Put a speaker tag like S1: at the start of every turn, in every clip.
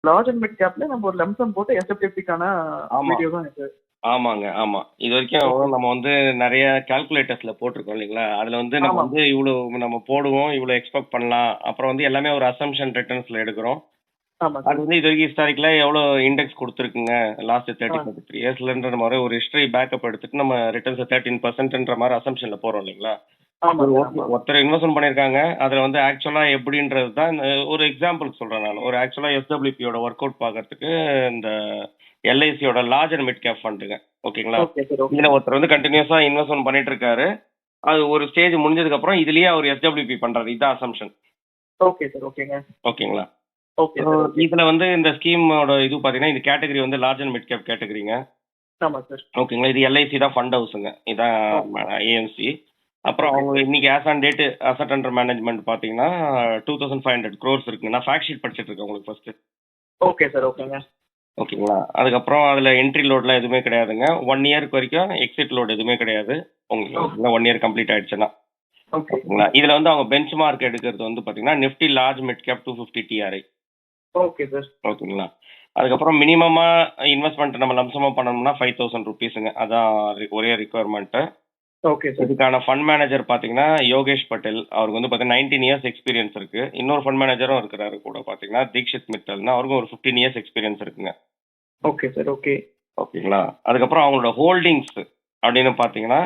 S1: Large and mid கேப்ல நம்ம ஒரு லம்சம் போட்டு எஸ்எஃப்டிக்கான
S2: ஆமா
S1: வீடியோ தான் இது.
S2: ஆமாங்க ஆமா. இது வரைக்கும் நம்ம வந்து நிறைய கால்குலேட்டர்ஸ்ல போட்டிருக்கோம் இல்லைங்களா? அதுல வந்து நம்ம
S1: ஆமா.
S2: வந்து இவ்வளவு நம்ம போடுவோம், இவ்வளவு எக்ஸ்பெக்ட் பண்ணலாம். அப்புறம் வந்து எல்லாமே ஒரு அசம்ஷன் ரிட்டர்ன்ஸ்ல எடுக்கிறோம்.
S1: ஆமா
S2: அது
S1: சார்.
S2: வந்து இது வரைக்கும் ஹிஸ்டாரிக்கலா எவ்வளவு இண்டெக்ஸ் கொடுத்துருக்குங்க லாஸ்ட் 30-33 இயர்ஸ்லன்ற மாதிரி ஒரு ஹிஸ்டரி பேக்கப் எடுத்துட்டு நம்ம ரிட்டர்ன்ஸ் 13%ன்ற மாதிரி அசம்ஷன்ல போறோம் இல்லைங்களா?
S1: ஆமா சார். ஆமா.
S2: ஒருத்தர் இன்வெஸ்ட்மெண்ட் பண்ணிருக்காங்க. அதுல வந்து ஆக்சுவலா எப்படின்றது தான் ஒரு எக்ஸாம்பிள் சொல்றேன் நான். ஒரு ஆக்சுவலா எஸ்டபிள்யூபியோட ஒர்க் அவுட் பாக்குறதுக்கு இந்த எல்ஐசியோட லார்ஜ் அண்ட் மிட் கேப் ஃபண்டுங்க. ஓகேங்களா?
S1: Okay sir. ஓகே.
S2: இதுல ஒருத்தர் வந்து கண்டினியூஸா இன்வெஸ்ட்மெண்ட் பண்ணிட்டு இருக்காரு. அது ஒரு ஸ்டேஜ் முடிஞ்சதுக்கு அப்புறம் இதுலயே அவர் எஸ்டபிள்யூபி பண்றாரு. இதான் அசம்ஷன்.
S1: Okay sir. ஓகேங்க.
S2: ஓகேங்களா?
S1: Okay sir. ஓகே.
S2: இதுல வந்து இந்த ஸ்கீமோட இது பாத்தீங்கன்னா இந்த கேட்டகரி வந்து லார்ஜ் அண்ட் மிட் கேப் கேட்டகரிங்க.
S1: ஆமா சார்.
S2: ஓகேங்களா? இது எல்ஐசி தான் ஃபண்ட் ஹவுஸுங்க. இதான் ஏஎம்சி. அப்புறம் அவங்க இன்னைக்கு as on date asset under management பாத்தீங்கன்னா 2500 crores இருக்குங்க. நான் ஃபேக்ட் ஷீட் படிச்சிட்டு இருக்கேன் உங்களுக்கு ஃபர்ஸ்ட்.
S1: Okay sir. ஓகேங்க.
S2: ஓகேங்களா? அதுக்கப்புறம் அதுல என்ட்ரி லோட்லாம் எதுவுமே கிடையாதுங்க. 1 இயருக்கு வரைக்கும் எக்ஸிட் லோட் எதுவுமே கிடையாது. உங்களுக்கு 1 இயர் கம்ப்ளீட் ஆயிடுச்சுன்னா.
S1: ஓகே.
S2: ஓகேங்களா? இதுல வந்து அவங்க பெஞ்ச் மார்க் எடுக்கிறது வந்து பாத்தீங்கன்னா Nifty large mid cap 250 DRI.
S1: Okay sir.
S2: ஓகேங்களா? அதுக்கப்புறம் மினிமமா இன்வெஸ்ட்மெண்ட் நம்ம லம்சமா பண்ணணும்னா 5000 rupeesங்க. அதான் ஒரே ரிக்குவயர்மெண்ட்.
S1: Okay sir.
S2: இதுக்கான ஃபண்ட் மேனேஜர் பாத்தீங்கன்னா யோகேஷ் பட்டேல். அவருக்கு வந்து பாத்தீங்கன்னா 19 இயர்ஸ் எக்ஸ்பீரியன்ஸ் இருக்கு. இன்னொரு ஃபண்ட் மேனேஜரும் இருக்கிறாரு கூட பாத்தீங்கன்னா தீக்ஷித் மித்தல்னா அவருக்கும் ஒரு 15 இயர்ஸ் எக்ஸ்பீரியன்ஸ் இருக்குங்க.
S1: Okay sir. ஓகே.
S2: ஓகேங்களா? அதுக்கப்புறம் அவங்களோட ஹோல்டிங்ஸ் அப்படின்னு பாத்தீங்கன்னா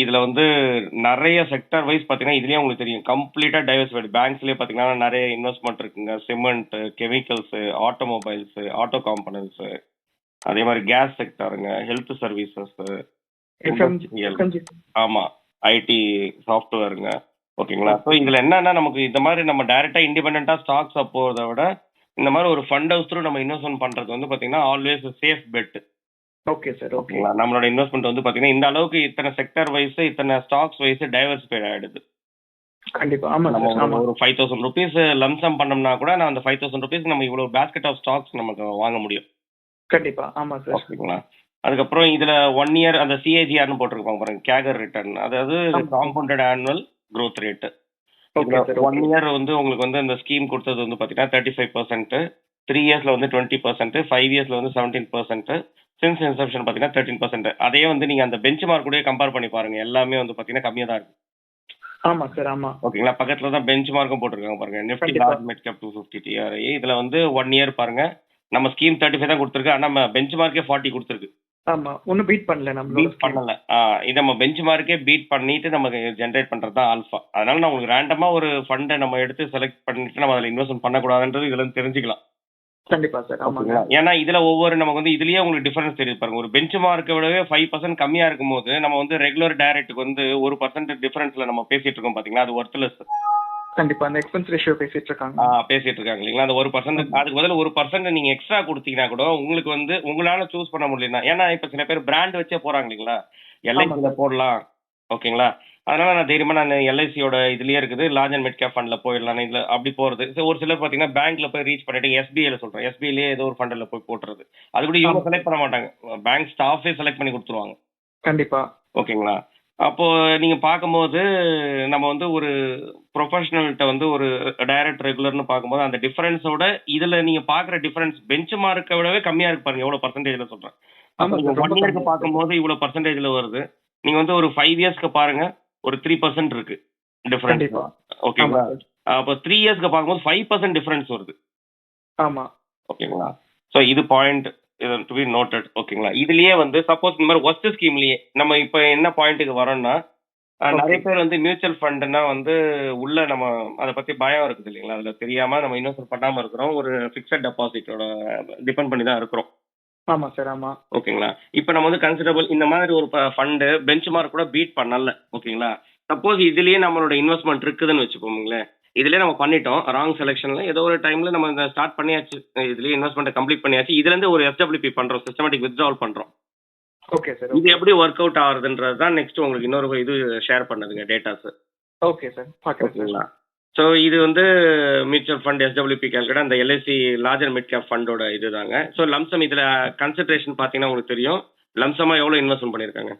S2: இதுல வந்து நிறைய செக்டர் வைஸ் பாத்தீங்கன்னா இதுலயே உங்களுக்கு தெரியும் கம்ப்ளீட்டா டைவர்சிஃபைடு. பேங்க்ஸ்லயே பாத்தீங்கன்னா நிறைய இன்வெஸ்ட்மெண்ட் இருக்குங்க. Cement, chemicals, automobiles, auto components, அதே மாதிரி கேஸ் செக்டருங்க, ஹெல்த் சர்வீசஸ், ஆமா, ஐடி சாஃப்ட்வேருங்க. ஓகேங்களா? ஸோ இதுல என்னன்னா நமக்கு இந்த மாதிரி நம்ம டைரக்டா இண்டிபெண்டா ஸ்டாக்ஸ் போறதை விட இந்த மாதிரி ஒரு ஃபண்ட் ஹவுஸ் த்ரூ நம்ம இன்வெஸ்ட்மெண்ட் பண்றது வந்து பாத்தீங்கன்னா always safe bet.
S1: Okay sir. Okay.
S2: ஓகேங்களா? நம்மளோட இன்வெஸ்ட்மெண்ட் வந்து பாத்தீங்கன்னா இந்த அளவுக்கு இத்தனை செக்டர் வைஸ் இத்தனை ஸ்டாக்ஸ் வைஸ் டைவர்சிஃபைட் ஆயிடுது.
S1: கண்டிப்பா. ஆமா
S2: நம்ம
S1: சார். ஆமா.
S2: ஒரு 5000 rupees லம்சம் பண்ணோம்னா கூட நான் அந்த 5000 rupees நம்ம இவ்வளவு பேஸ்கெட் ஆஃப் ஸ்டாக்ஸ் நமக்கு வாங்க முடியும்.
S1: கண்டிப்பா. ஆமா சார்.
S2: ஓகேங்களா? அதுக்கப்புறம் இதுல 1 இயர் அந்த சிஏஜிஆர்னு போட்டிருப்பாங்க பாருங்க, கேகர் ரிட்டர்ன், அதாவது compounded annual growth rate.
S1: Okay sir.
S2: 1 year வந்து உங்களுக்கு வந்து அந்த ஸ்கீம் கொடுத்தது வந்து பாத்தீங்கன்னா 35%, 3 இயர்ஸ்ல வந்து 20%, 5 இயர்ஸ்ல வந்து 17%, சின்ஸ் இன்செப்ஷன் பாத்தீங்கன்னா 13%. அதே வந்து நீங்க அந்த பெஞ்ச் மார்க் கூட கம்பேர் பண்ணி பாருங்க, எல்லாமே வந்து பாத்தீங்கன்னா கம்மியா தான் இருக்கு.
S1: ஆமா சார். ஆமா.
S2: ஓகேங்களா? பக்கத்துல தான் பெஞ்ச் மார்க்கும் போட்டிருக்காங்க பாருங்க, நிஃப்டி
S1: கண்டிப்பா.
S2: Large mid cap 250 DRI. இதுல வந்து 1 இயர் பாருங்க, நம்ம ஸ்கீம் 35 தான் கொடுத்துருக்கு. ஆனா நம்ம பெஞ்ச் மார்க்கே 40 கொடுத்துருக்கு.
S1: ஆமா. ஒன்னும் பீட் பண்ணல நம்ம.
S2: பீட் பண்ணல. இது நம்ம பெஞ்ச் மார்க்கே பீட் பண்ணிட்டு நமக்கு ஜென்ரேட் பண்றது தான் ஆல்ஃபா. அதனால நான் உங்களுக்கு ரேண்டமா ஒரு ஃபண்டை நம்ம எடுத்து செலக்ட் பண்ணிட்டு நம்ம அதுல இன்வெஸ்ட்மெண்ட் பண்ணக்கூடாதுன்றது இதுல இருந்து தெரிஞ்சுக்கலாம்.
S1: கண்டிப்பா சார். ஆமாங்க.
S2: ஏன்னா இதுல ஒவ்வொரு நமக்கு வந்து இதுலயே உங்களுக்கு டிஃபரன்ஸ் தெரியுது பாருங்க. ஒரு பெஞ்ச் மார்க்கை விடவே 5% கம்மியா இருக்கும் போது நம்ம வந்து ரெகுலர் டைரக்ட்டுக்கு வந்து 1% டிஃபரன்ஸ்ல நம்ம பேசிட்டு இருக்கோம் பாத்தீங்களா, அது ஒர்த்லெஸ்.
S1: கண்டிப்பா. அந்த எக்ஸ்பென்ஸ் ரேஷியோ பேசிட்டு இருக்காங்க.
S2: பேசிட்டு இருக்காங்க இல்லைங்களா? அந்த 1% அதுக்கு பதில் 1% நீங்க எக்ஸ்ட்ரா கொடுத்தீங்கன்னா கூட உங்களுக்கு வந்து உங்களால சூஸ் பண்ண முடியல. ஏன்னா இப்ப சில பேர் பிராண்ட் வச்சே போறாங்க இல்லைங்களா? எல்ஐசில போடலாம். ஓகேங்களா? அதனால நான் தைரியமா நான் எல்ஐசியோட இதுலயே இருக்குது லார்ஜ் அண்ட் மிட் கேப் ஃபண்ட்ல போயிடலாம். இதுல அப்படி போறது. ஒரு சிலர் பாத்தீங்கன்னா பேங்க்ல போய் ரீச் பண்ணிட்டு எஸ்பிஐல சொல்றேன், எஸ்பிஐலயே ஏதோ ஒரு ஃபண்ட்ல போய் போட்டுறது. அது கூட இவங்க செலக்ட் பண்ண மாட்டாங்க, பேங்க் ஸ்டாஃபே செலக்ட் பண்ணி கொடுத்துருவாங்க.
S1: கண்டிப்பா.
S2: ஓகேங்களா? அப்போ நீங்க பார்க்கும்போது நம்ம வந்து ஒரு ப்ரொஃபஷனல்கிட்ட வந்து ஒரு டைரக்ட் ரெகுலர்னு பார்க்கும்போது அந்த டிஃபரன்ஸோட இதுல நீங்க பாக்குற டிஃபரன்ஸ் பெஞ்ச் மார்க்கை விடவே கம்மியா இருக்கு பாருங்க. எவ்வளவு பர்சன்டேஜ்ல சொல்றேன். அப்ப நீங்க 1 இயருக்கு பார்க்கும்போது இவ்வளவு பர்சன்டேஜ்ல வருது. நீங்க வந்து ஒரு 5 இயர்ஸ்க்கு பாருங்க, ஒரு 3% இருக்கு டிஃபரன்ஸ். ஓகேங்களா? அப்ப 3 இயர்ஸ்க்கு பார்க்கும்போது 5% டிஃபரன்ஸ் வருது.
S1: ஆமா.
S2: ஓகேங்களா? சோ இது பாயிண்ட் டு பி நோட்டட். ஓகேங்களா? இதுலயே வந்து சப்போஸ் இந்த மாதிரி ஒஸ்ட் ஸ்கீம்லயே நம்ம இப்ப என்ன பாயிண்ட்டுக்கு வரோம்னா, நிறைய பேர் வந்து மியூச்சுவல் ஃபண்ட்னா வந்து உள்ள நம்ம அதை பத்தி பயம் இருக்குது இல்லைங்களா? அதுல தெரியாம நம்ம இன்வெஸ்ட் பண்ணாம இருக்கிறோம். ஒரு பிக்ஸட் டெபாசிட்டோட டிபெண்ட் பண்ணி தான் இருக்கிறோம்.
S1: ஆமா சார். ஆமா.
S2: ஓகேங்களா? இப்ப நம்ம வந்து கன்சிடரபிள் இந்த மாதிரி ஒரு ஃபண்ட் பெஞ்ச் மார்க் கூட பீட் பண்ணல. ஓகேங்களா? சப்போஸ் இதுலயே நம்மளோட இன்வெஸ்ட்மெண்ட் இருக்குதுன்னு வச்சுக்கோங்களேன். இதுலயே நம்ம பண்ணிட்டோம் ராங் செலக்ஷன்ல, ஏதோ ஒரு டைம்ல நம்ம ஸ்டார்ட் பண்ணியாச்சு, இதுலயே இன்வெஸ்ட்மெண்ட் கம்ப்ளீட் பண்ணியாச்சு. இதுல இருந்து ஒரு எஸ்டபிள்யூபி பண்றோம், சிஸ்டமேட்டிக் வித்ட்ராவல் பண்றோம்.
S1: Okay sir.
S2: இது எப்படி ஒர்க் அவுட் ஆகுதுன்றது தான் நெக்ஸ்ட் உங்களுக்கு இன்னொரு இது ஷேர் பண்ணதுங்க, டேட்டாஸ்.
S1: Okay sir. ஓகேங்களா?
S2: ஸோ இது வந்து மியூச்சுவல் ஃபண்ட் எஸ்டபிள்யூபி கால்குலேட் அந்த LIC large and mid cap ஃபண்டோட இதுதாங்க. ஸோ லம்சம் இதுல கன்சிடரேஷன் பாத்தீங்கன்னா உங்களுக்கு தெரியும், லம்சமா எவ்வளவு இன்வெஸ்ட்மெண்ட் பண்ணிருக்காங்க?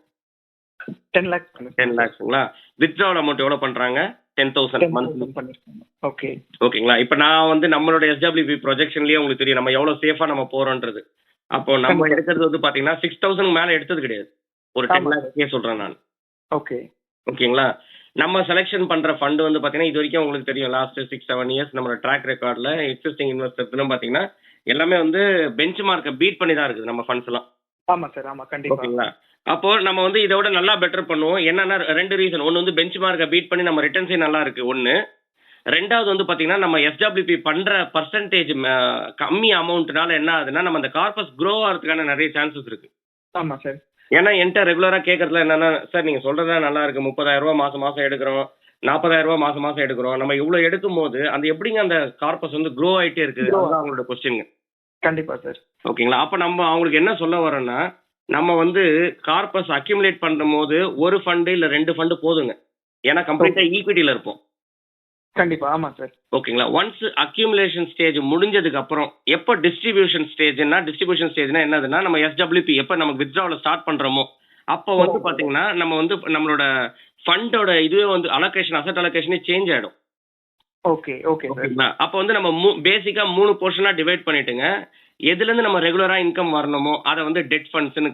S1: 10 lakhs.
S2: 10 lakhsங்களா? வித்ட்ராவல் அமௌண்ட் எவ்வளவு பண்றாங்க? 10,000 மந்த்லி.
S1: 10,000 பண்ணிருக்காங்க. ஓகே.
S2: ஓகேங்களா? இப்ப நான் வந்து நம்மளோட எஸ்டபிள்யூபி ப்ரொஜெக்ஷன்லயே உங்களுக்கு தெரியும் நம்ம எவ்வளவு சேஃபா நம்ம போறோம்ன்றது. அப்போ நம்ம
S1: கண்டிப்பா.
S2: எடுக்கிறது வந்து பாத்தீங்கன்னா 6,000 மேல எடுத்தது கிடையாது. ஒரு 10
S1: ஆமா.
S2: லேக்ஸ்க்கே சொல்றேன் நான்.
S1: ஓகே.
S2: ஓகேங்களா? நம்ம செலக்ஷன் பண்ற ஃபண்ட் வந்து பாத்தீங்கன்னா இது வரைக்கும் உங்களுக்கு தெரியும் லாஸ்ட் 6-7 இயர்ஸ் நம்மளோட ட்ராக் ரெக்கார்ட்ல எக்ஸிஸ்டிங் இன்வெஸ்டர்ஸ்லாம் பாத்தீங்கன்னா எல்லாமே வந்து பெஞ்ச் மார்க்கை பீட் பண்ணி தான் இருக்குது நம்ம ஃபண்ட்ஸ் எல்லாம்.
S1: ஆமா சார். ஆமா, கண்டிப்பா.
S2: ஓகேங்களா? அப்போ நம்ம வந்து இதோட நல்லா பெட்டர் பண்ணுவோம். என்னன்னா 2 ரீசன். ஒன்னு வந்து பெஞ்ச் மார்க்கை பீட் பண்ணி நம்ம ரிட்டர்ன்ஸே நல்லா இருக்கு ஒன்னு. ரெண்டாவது வந்து பாத்தீங்கன்னா நம்ம எஸ்டபிள்யூபி பண்ற பர்சன்டேஜ் கம்மி அமௌண்ட்னால என்ன ஆகுதுன்னா நம்ம அந்த கார்பஸ் க்ரோ ஆகிறதுக்கான நிறைய சான்சஸ் இருக்கு.
S1: ஆமா சார்.
S2: ஏன்னா என்கிட்ட ரெகுலரா கேட்கறதுல என்னன்னா சார் நீங்க சொல்றதா நல்லா இருக்கு 30,000 ரூபாய் மாசம் மாசம் எடுக்கிறோம் 40,000 ரூபாய் மாசம் மாசம் எடுக்கிறோம் நம்ம இவ்வளவு எடுக்கும் போது அந்த எப்படிங்க அந்த கார்பஸ் வந்து க்ரோ ஆயிட்டே இருக்கு அதுதான் அவங்களோட கொஸ்டின்.
S1: கண்டிப்பா சார்.
S2: ஓகேங்களா? அப்ப நம்ம அவங்களுக்கு என்ன சொல்ல வரோம்னா நம்ம வந்து கார்பஸ் அக்யூமுலேட் பண்ணும் போது ஒரு ஃபண்டு இல்ல 2 ஃபண்டு போதுங்க. ஏன்னா கம்ப்ளீட்டா ஈக்விட்டியில இருப்போம்.
S1: கண்டிப்பா. ஆமா சார்.
S2: ஓகேங்களா? ஒன்ஸ் அக்யூமுலேஷன் ஸ்டேஜ் முடிஞ்சதுக்கு அப்புறம் எப்போ டிஸ்ட்ரிபியூஷன் ஸ்டேஜ்னா என்னதுன்னா நம்ம எஸ்டபிள்யூபி எப்போ நம்ம வித்ட்ராவல ஸ்டார்ட் பண்றோமோ அப்போ வந்து பாத்தீங்கன்னா நம்ம வந்து நம்மளோட ஃபண்டோட இதுவே வந்து அசட் அலோகேஷனே சேஞ்ச் ஆயிடும்.
S1: ஓகே. Okay sir.
S2: ஓகேங்களா? அப்போ வந்து நம்ம பேசிக்கா 3 போர்ஷனா டிவைட் பண்ணிட்டுங்க எதுல இருந்து நம்ம ரெகுலரா இன்கம் வரணுமோ அதை வந்து டெட் ஃபண்ட்ஸ்னு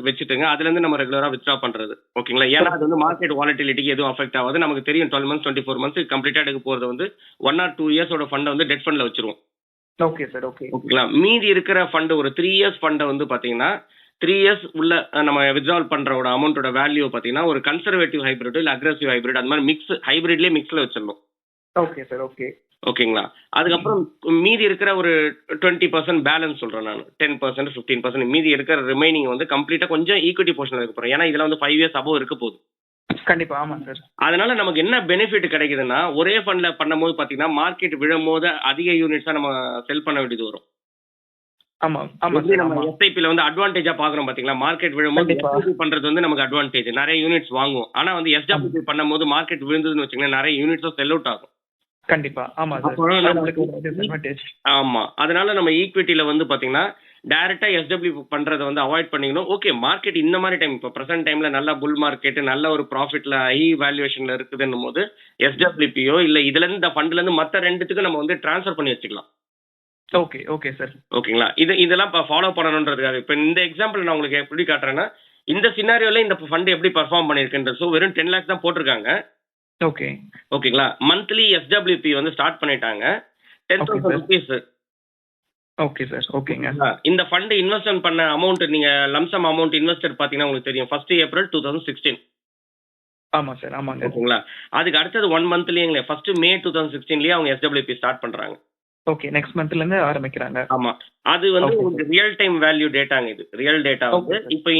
S2: வச்சுட்டுங்க அதுல இருந்து நம்ம ரெகுலரா வித்ட்ரா பண்றது. ஓகேங்களா? ஏன்னா அது வந்து மார்க்கெட் வாலட்டிலிட்டிக்கு எதுவும் அஃபெக்ட் ஆகாது. நமக்கு தெரியும் 12 months 24 months கம்ப்ளீட்டா எடுக்க போறது வந்து 1 or 2 இயர்ஸோட ஃபண்டை வந்து டெட் ஃபண்ட்ல வச்சிருவோம்.
S1: Okay sir. ஓகே.
S2: ஓகேங்களா? மீதி இருக்கிற ஃபண்ட் ஒரு 3 இயர்ஸ் ஃபண்டை வந்து பாத்தீங்கன்னா 3 இயர்ஸ் உள்ள நம்ம வித்ட்ரால் பண்றோட அமௌண்ட்டோட வேல்யூ பாத்தீங்கன்னா ஒரு கன்சர்வேட்டிவ் ஹைபிரிட் இல்ல அக்ரெசிவ் ஹைபிரிட் அந்த மாதிரி ஹைபிரிட்லயே மிக்ஸ்ல வச்சிடணும்.
S1: Okay sir. ஓகே.
S2: ஓகேங்களா? அதுக்கப்புறம் மீதி இருக்கிற ஒரு 20% பேலன்ஸ் சொல்றேன் நான் 10% 15% மீதி இருக்கிற ரிமைனிங் வந்து கம்ப்ளீட்டா கொஞ்சம் ஈக்விட்டி போர்ஷன்ல இருக்க போறேன். ஏன்னா இதுல வந்து 5 இயர்ஸ் அபோவ் இருக்க போகுது.
S1: கண்டிப்பா. ஆமா சார்.
S2: அதனால நமக்கு என்ன பெனிஃபிட் கிடைக்குதுன்னா ஒரே ஃபண்ட்ல பண்ணும்போது பாத்தீங்கன்னா மார்க்கெட் விழும்போது அதிக யூனிட்ஸா நம்ம செல் பண்ண வேண்டியது வரும்.
S1: ஆமா. ஆமா சார்.
S2: நம்ம எஸ்ஐபில வந்து அட்வான்டேஜா பாக்குறோம் பாத்தீங்களா? மார்க்கெட் விழும்போது எஸ்ஐபி பண்றது வந்து நமக்கு அட்வான்டேஜ் நிறைய யூனிட்ஸ் வாங்குவோம். ஆனா வந்து எஸ்டபிள்யூபி பண்ணும்போது மார்க்கெட் விழுந்ததுன்னு வச்சுக்கோங்க நிறைய யூனிட்ஸும் செல் அவுட் ஆகும்.
S1: கண்டிப்பா. ஆமா சார்.
S2: ஆமா. அதனால நம்ம ஈக்விட்டில வந்து பாத்தீங்கன்னா டைரக்டா எஸ்டபிள்யூ பண்றதை வந்து அவாய்ட் பண்ணிக்கணும். ஓகே மார்க்கெட் இந்த மாதிரி டைம் இப்போ பிரசன்ட் டைம்ல நல்ல புல் மார்க்கெட் நல்ல ஒரு ப்ராஃபிட்ல ஹை வேல்யூவேஷன்ல இருக்குதுன்னும் போது எஸ்டபிள்யூபியோ இல்ல இதுல இருந்து இந்த ஃபண்ட்ல இருந்து மத்த ரெண்டுத்துக்கு நம்ம வந்து டிரான்ஸ்ஃபர் பண்ணி வச்சுக்கலாம்.
S1: ஓகே. Okay sir.
S2: ஓகேங்களா? இதெல்லாம் ஃபாலோ பண்ணணும்ன்றதுக்காக இப்போ இந்த எக்ஸாம்பிள் நான் உங்களுக்கு எப்படி காட்டுறேன்னா இந்த சினாரியோல இந்த ஃபண்ட் எப்படி பெர்ஃபார்ம் பண்ணிருக்குன்றது. ஸோ வெறும் 10 lakhs தான் போட்டிருக்காங்க.
S1: ஓகே.
S2: ஓகேங்களா? மந்த்லி எஸ்டபிள்யூபி வந்து ஸ்டார்ட் பண்ணிட்டாங்க 10,000 rupees.
S1: Okay sir. ஓகேங்க.
S2: இந்த ஃபண்ட் இன்வெஸ்ட்மென்ட் பண்ண அமௌண்ட் நீங்க லம்சம் அமௌண்ட் இன்வெஸ்டட் பாத்தீங்கன்னா உங்களுக்கு தெரியும் 1st April 2016.
S1: ஆமா சார். ஆமாங்க.
S2: ஓகேங்களா? அதுக்கு அடுத்தது 1 monthலயே 1st May 2016லயே அவங்க எஸ்டபிள்யூபி ஸ்டார்ட் பண்றாங்க.
S1: ஓகே. நெக்ஸ்ட் மந்த்ல இருந்து ஆரம்பிக்கிறாங்க.
S2: ஆமா. அது வந்து உங்களுக்கு ரியல் டைம் வேல்யூ டேட்டாங்க இது. ரியல் டேட்டா வந்து இப்போ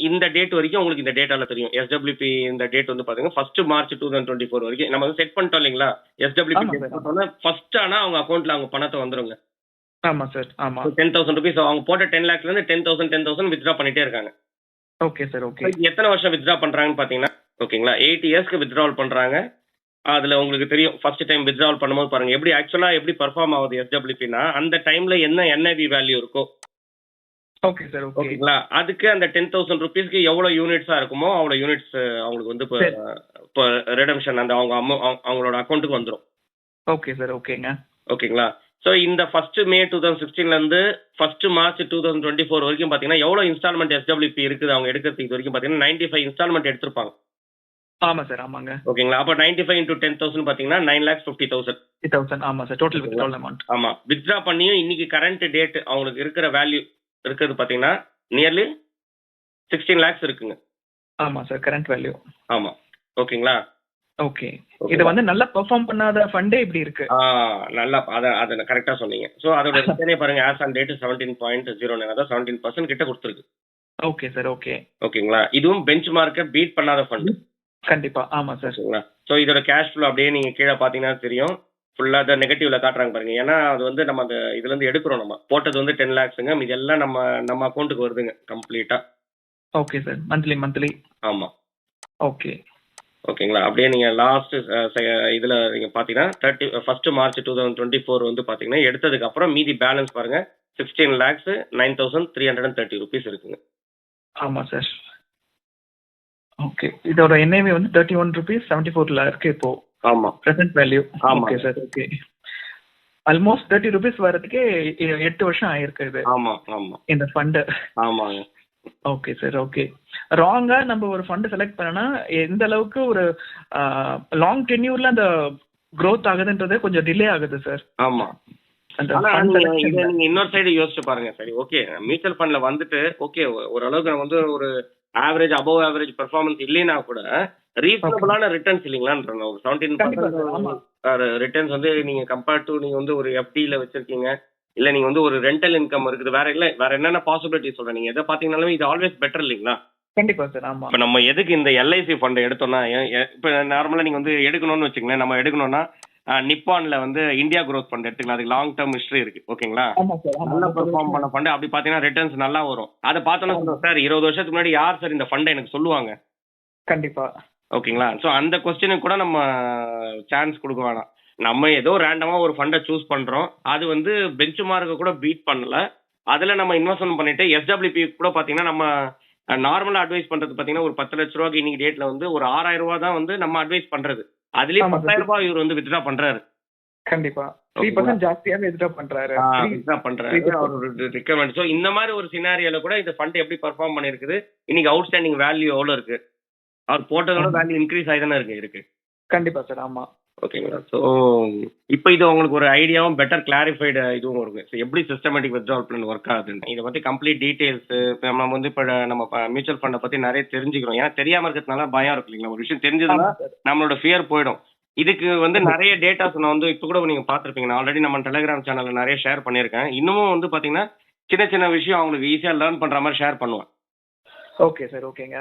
S2: இந்த டேட் வரைக்கும் உங்களுக்கு இந்த டேட்டால தெரியும். எஸ்டபிள்யூபி இந்த டேட் வந்து பாத்தீங்கன்னா 1st March 2024 வரைக்கும் நம்ம வந்து செட் பண்ணிட்டோம் இல்லைங்களா? எஸ்டபிள்யூபி ஃபர்ஸ்ட் ஆனா அவங்க அக்கவுண்ட்ல அவங்க பணத்தை வந்துருங்க.
S1: ஆமா சார். ஆமா.
S2: 10,000 rupees அவங்க போட்ட 10 lakhsல இருந்து 10,000 வித்ட்ரா பண்ணிட்டே இருக்காங்க.
S1: Okay sir. ஓகே.
S2: எத்தனை வருஷம் வித்ட்ரா பண்றாங்கன்னு பாத்தீங்கன்னா ஓகேங்களா 8 இயர்ஸ்க்கு வித்ட்ராவல் பண்றாங்க. அதுல உங்களுக்கு தெரியும் ஃபர்ஸ்ட் டைம் வித்ட்ராவல் பண்ணும்போது பாருங்க எப்படி ஆக்சுவலா எப்படி பெர்ஃபார்ம் ஆகுது எஸ்டபிள்யூபினா அந்த டைம்ல என்ன என்ஐவி வேல்யூ இருக்கோ
S1: ஓகே சார்.
S2: ஓகேங்களா அதுக்கு அந்த 10,000 rupeesக்கு எவ்வளவு யூனிட்ஸா இருக்குமோ அவ்வளவு யூனிட்ஸ் அவங்களுக்கு வந்து இப்போ ரிடம்ஷன் அந்த அவங்களோட அக்கௌண்ட்டுக்கு வந்துடும்.
S1: Okay sir. ஓகேங்க.
S2: ஓகேங்களா? ஸோ இந்த 1st May 2016ல இருந்து 1st March 2024 வரைக்கும் பாத்தீங்கன்னா எவ்வளவு இன்ஸ்டால்மெண்ட் எஸ்டபிள்யூபி இருக்குது அவங்க எடுக்கிறதுக்கு இது வரைக்கும் பாத்தீங்கன்னா 95 இன்ஸ்டால்மெண்ட் எடுத்திருப்பாங்க.
S1: ஆமா சார். ஆமாங்க.
S2: ஓகேங்களா? அப்ப 95 into 10,000 பாத்தீங்கன்னா 9,50,000.
S1: ஆமா சார். Total withdrawal amount.
S2: ஆமா. வித்ட்ரா பண்ணியும் இன்னைக்கு கரண்ட் டேட் அவங்களுக்கு இருக்கிற வேல்யூ இருக்குது பாத்தீங்கன்னா நியர்லி 16 lakhs இருக்குங்க.
S1: ஆமா சார். Current value.
S2: ஆமா. ஓகேங்களா?
S1: ஓகே. இது வந்து நல்லா பெர்ஃபார்ம் பண்ணாத ஃபண்டே இப்படி இருக்கு.
S2: நல்லா அத கரெக்ட்டா சொன்னீங்க. சோ அதோட ரிட்டர்னே பாருங்க as on date 17.09 அதாவது 17% கிட்ட கொடுத்திருக்கு.
S1: Okay sir. ஓகே.
S2: ஓகேங்களா? இதுவும் பெஞ்ச் மார்க்கை பீட் பண்ணாத ஃபண்ட்.
S1: கண்டிப்பா. ஆமா சார்.
S2: சோ இதோட கேஷ் ஃப்ளோ அப்படியே நீங்க கீழ பாத்தீங்கன்னா தெரியும். ஃபுல்லா அத நெகட்டிவ்ல காட்டுறாங்க பாருங்க. ஏன்னா அது வந்து நம்ம அந்த இதுல இருந்து எடுக்கிறோம் நம்ம. போட்டது வந்து 10 lakhsங்க. மீதி எல்லாம் நம்ம அக்கவுண்ட்க்கு வருதுங்க கம்ப்ளீட்டா.
S1: Okay sir. மந்த்லி.
S2: ஆமா.
S1: ஓகே.
S2: ஓகேங்களா? அப்படியே நீங்க லாஸ்ட் இதுல நீங்க பாத்தீங்கன்னா 1st March 2024 வந்து பாத்தீங்கன்னா எடுத்ததுக்கு அப்புறம் மீதி பேலன்ஸ் பாருங்க 16,09,330 rupees இருக்குங்க.
S1: ஆமா சார். ஓகே. இதோட என்ஐவி வந்து 31 rupees 74 இருக்கு இப்போ.
S2: ஆமா
S1: பிரசன்ட் வேல்யூ.
S2: ஆமா
S1: okay sir, okay. Almost 30 rupees வரதுக்கே 8 வருஷம் ஆயிருக்கு இது
S2: ஆமா ஆமா
S1: இந்த ஃபண்ட்.
S2: ஆமாங்க.
S1: Okay sir, okay. ராங்கா நம்ம ஒரு ஃபண்ட் செலக்ட் பண்ணனா எந்த அளவுக்கு ஒரு லாங் டென்யூர்ல அந்த growth ஆகுதுன்றது கொஞ்சம் டிலே ஆகுது சார்.
S2: ஆமா.
S1: அந்த
S2: ஆனா
S1: ஃபண்ட்
S2: நீங்க இத
S1: செலக்ஷன்ல.
S2: நீங்க இன்னொரு சைடு யோசிச்சு பாருங்க. சரி, ஓகே, மியூச்சுவல் ஃபண்ட்ல வந்துட்டு ஓகே, ஓரளவுக்கு நம்ம வந்து ஒரு ஆவரேஜ் அபவ் ஆவரேஜ் பெர்ஃபார்மன்ஸ் இல்லைனா கூட ரீசனபிளான ரிட்டர்ன்ஸ் இல்லீங்களான்றேன். ஒரு
S1: கண்டிப்பா சார். ஆமா.
S2: 17% ரிட்டர்ன்ஸ் வந்து நீங்க கம்பேர் டு நீங்க வந்து ஒரு எஃப்டில வச்சிருக்கீங்க. இல்ல நீங்க வந்து ஒரு ரெண்டல் இன்கம் இருக்குது. வேற என்னென்ன பாசிபிலிட்டி சொல்றேன். நீங்க எதை பாத்தீங்கன்னாலும் இது ஆல்வேஸ் பெட்டர் இல்லீங்களா?
S1: கண்டிப்பா சார். ஆமா.
S2: இப்ப நம்ம எதுக்கு இந்த எல்ஐசி ஃபண்ட் எடுத்தோம்னா, இப்ப நார்மலா நீங்க வந்து எடுக்கணும்னு வச்சுக்கங்களேன். நம்ம எடுக்கணும்னா நிப்பான்ல வந்து இந்தியா குரோத் ஃபண்ட் எடுத்துக்கலாம். அதுக்கு லாங் டேர்ம் ஹிஸ்டரி இருக்கு. ஓகேங்களா?
S1: ஆமா சார். ஆமா.
S2: நல்லா பெர்ஃபார்ம் பண்ண ஃபண்ட் அப்படி பாத்தீங்கன்னா ரிட்டர்ன்ஸ் நல்லா வரும். அதை பார்த்தோன்னா சொல்லுவோம், சார் 20 வருஷத்துக்கு முன்னாடி யார் சார் இந்த ஃபண்டை எனக்கு சொல்லுவாங்க?
S1: கண்டிப்பா.
S2: ஓகேங்களா? ஸோ அந்த கொஸ்டினுக்கு கூட நம்ம சான்ஸ் கொடுக்க வேணாம். நம்ம ஏதோ ரேண்டமா ஒரு ஃபண்டை சூஸ் பண்றோம். அது வந்து பெஞ்ச் மார்க்க கூட பீட் பண்ணல. அதுல நம்ம இன்வெஸ்ட்மெண்ட் பண்ணிட்டு எஸ்டபிள்யூபி கூட பாத்தீங்கன்னா நம்ம நார்மலா அட்வைஸ் பண்றது பாத்தீங்கன்னா ஒரு 10 லட்ச ரூபாய்க்கு இன்னைக்கு டேட்ல வந்து ஒரு 6,000 ரூபாய் தான் வந்து நம்ம அட்வைஸ் பண்றது. அதுலயே
S1: ஆமா சார்.
S2: 10,000 ரூபாய் இவர் வந்து வித்ட்ரா பண்றாரு.
S1: கண்டிப்பா.
S2: ஓகேங்களா?
S1: 3% ஜாஸ்தியாவே வித்ட்ரா பண்றாரு.
S2: வித்ட்ரா பண்றாரு. அவரோட ரிக்வயர்மெண்ட். ஸோ இந்த மாதிரி ஒரு சினாரியோல கூட இந்த ஃபண்ட் எப்படி பெர்ஃபார்ம் பண்ணிருக்குது, இன்னைக்கு அவுட்ஸ்டாண்டிங் வேல்யூ எவ்வளவு இருக்கு, அவர் போட்டதோட வேல்யூ இன்க்ரீஸ் ஆகி தானே இருக்கு.
S1: கண்டிப்பா சார். ஆமா.
S2: ஓகேங்களா? ஸோ இப்போ இது உங்களுக்கு ஒரு ஐடியாவும் பெட்டர் கிளாரிஃபைடு இதுவும் இருக்கு. ஸோ எப்படி சிஸ்டமேட்டிக் வித்ட்ராவல் பிளான் ஒர்க் ஆகுதுன்னு இதை பத்தி கம்ப்ளீட் டீடைல்ஸ் நம்ம வந்து இப்போ நம்ம மியூச்சுவல் ஃபண்டை பத்தி நிறைய தெரிஞ்சுக்கிறோம். ஏன்னா தெரியாம இருக்கிறதுனால பயம் இருக்கு இல்லைங்களா? ஒரு விஷயம் தெரிஞ்சதுன்னா
S1: ஆமா சார்.
S2: நம்மளோட ஃபியர் போயிடும். இதுக்கு வந்து நிறைய டேட்டாஸ் நான் வந்து இப்போ கூட நீங்க பார்த்துருப்பீங்க. நான் ஆல்ரெடி நம்ம டெலிகிராம் சேனல்ல நிறைய ஷேர் பண்ணியிருக்கேன். இன்னமும் வந்து பாத்தீங்கன்னா சின்ன சின்ன விஷயம் அவங்களுக்கு ஈஸியா லேர்ன் பண்ற மாதிரி ஷேர் பண்ணுவேன்.
S1: Okay sir. ஓகேங்க.